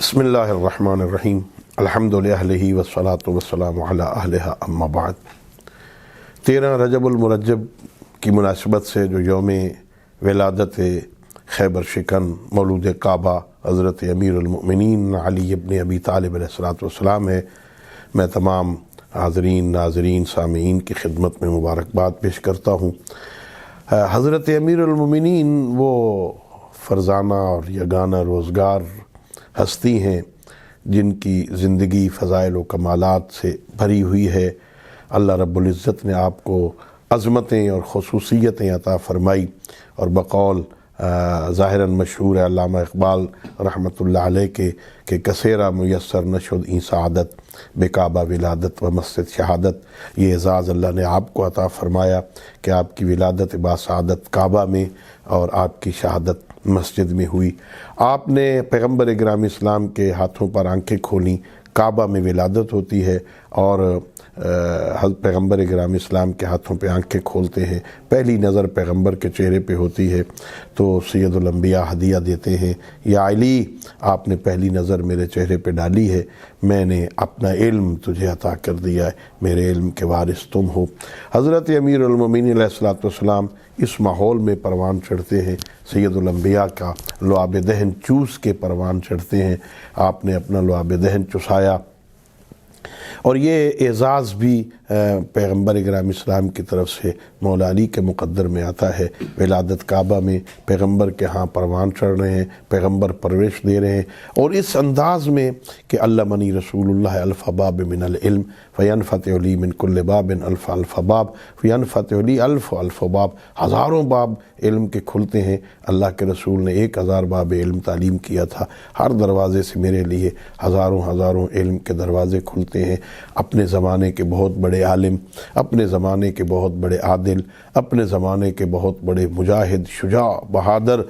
بسم اللہ الرحمن الرحیم الحمد للہ والصلاة والسلام علی اہلہا اما بعد۔ 13 رجب المرجب کی مناسبت سے جو یوم ولادت خیبر شکن مولود کعبہ حضرت امیر المؤمنین علی ابن ابی طالب علیہ السلام ہے، میں تمام حاضرین ناظرین سامعین کی خدمت میں مبارکباد پیش کرتا ہوں۔ حضرت امیر المؤمنین وہ فرزانہ اور یگانہ روزگار ہستی ہیں جن کی زندگی فضائل و کمالات سے بھری ہوئی ہے۔ اللہ رب العزت نے آپ کو عظمتیں اور خصوصیتیں عطا فرمائی، اور بقول ظاہراً مشہور ہے علامہ اقبال رحمۃ اللہ علیہ کے کہ کثیرہ میسر نشد این سعادت بے کعبہ ولادت و مسجد شہادت۔ یہ اعزاز اللہ نے آپ کو عطا فرمایا کہ آپ کی ولادت با سعادت کعبہ میں اور آپ کی شہادت مسجد میں ہوئی۔ آپ نے پیغمبر گرامی اسلام کے ہاتھوں پر آنکھیں کھولیں، کعبہ میں ولادت ہوتی ہے، اور پیغمبر گرامی اسلام کے ہاتھوں پہ آنکھیں کھولتے ہیں، پہلی نظر پیغمبر کے چہرے پہ ہوتی ہے تو سید الانبیاء ہدیہ دیتے ہیں، یا علی آپ نے پہلی نظر میرے چہرے پہ ڈالی ہے، میں نے اپنا علم تجھے عطا کر دیا ہے، میرے علم کے وارث تم ہو۔ حضرت امیر المؤمنین علیہ السلام اس ماحول میں پروان چڑھتے ہیں، سید الانبیاء کا لعاب دہن چوس کے پروان چڑھتے ہیں۔ آپ نے اپنا لعاب دہن چسایا، اور یہ اعزاز بھی پیغمبر گرامی اسلام کی طرف سے مولا علی کے مقدر میں آتا ہے۔ ولادت کعبہ میں پیغمبر کے ہاں پروان چڑھ رہے ہیں، پیغمبر پرورش دے رہے ہیں، اور اس انداز میں کہ علمنی رسول اللہ الف باب من العلم فینفتح لی من کل باب الف الف باب فینفتح لی الف الف باب۔ ہزاروں باب علم کے کھلتے ہیں، اللہ کے رسول نے 1000 باب علم تعلیم کیا تھا، ہر دروازے سے میرے لیے ہزاروں علم کے دروازے کھلتے ہیں۔ اپنے زمانے کے بہت بڑے عالم، اپنے زمانے کے بہت بڑے عادل، اپنے زمانے کے بہت بڑے مجاہد، شجاع، بہادر،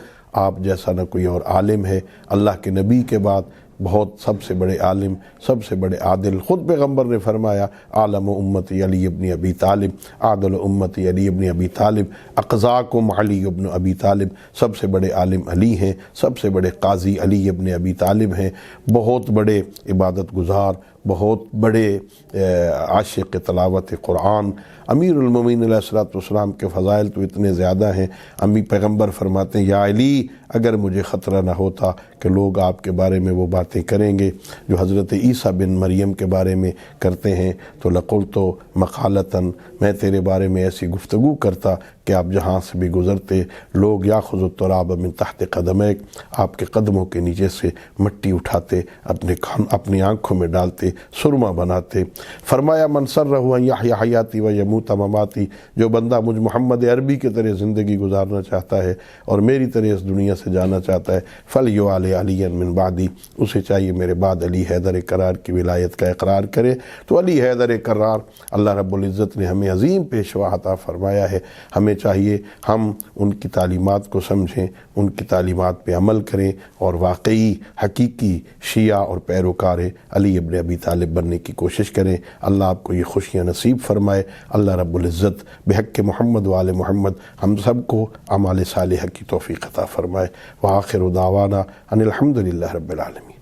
آپ جیسا نہ کوئی اور عالم ہے۔ اللہ کے نبی کے بعد بہت سب سے بڑے عالم، سب سے بڑے عادل، خود پیغمبر نے فرمایا عالم امتی علی ابن ابی طالب، عادل امتی علی ابن ابی طالب، اقضاکم علی ابن ابی طالب۔ سب سے بڑے عالم علی ہیں، سب سے بڑے قاضی علی ابن ابی طالب ہیں، بہت بڑے عبادت گزار، بہت بڑے عاشق تلاوت قرآن۔ امیر المؤمنین علیہ السلام کے فضائل تو اتنے زیادہ ہیں، امی پیغمبر فرماتے ہیں یا علی اگر مجھے خطرہ نہ ہوتا کہ لوگ آپ کے بارے میں وہ باتیں کریں گے جو حضرت عیسیٰ بن مریم کے بارے میں کرتے ہیں تو لقلت مقالتاً، میں تیرے بارے میں ایسی گفتگو کرتا کہ آپ جہاں سے بھی گزرتے لوگ یاخذ التراب من تحت قدمیک، آپ کے قدموں کے نیچے سے مٹی اٹھاتے، اپنی آنکھوں میں ڈالتے، سرما بناتے۔ فرمایا من سرہ ان یحیی حیاتی و یموت مماتی، جو بندہ مجھ محمد عربی کی طرح زندگی گزارنا چاہتا ہے اور میری طرح اس دنیا سے جانا چاہتا ہے، فلیعلی علی من بعدی، اسے چاہیے میرے بعد علی حیدر کرار کی ولایت کا اقرار کرے۔ تو علی حیدر کرار اللہ رب العزت نے ہمیں عظیم پیشوا عطا فرمایا ہے، ہمیں چاہیے ہم ان کی تعلیمات کو سمجھیں، ان کی تعلیمات پہ عمل کریں، اور واقعی حقیقی شیعہ اور پیروکار علی ابن ابی طالب بننے کی کوشش کریں۔ اللہ آپ کو یہ خوشیاں نصیب فرمائے۔ اللہ رب العزت بحق محمد وآل محمد ہم سب کو اعمال صالحہ کی توفیق عطا فرمائے۔ وآخر دعوانا ان الحمد للہ رب العالمین۔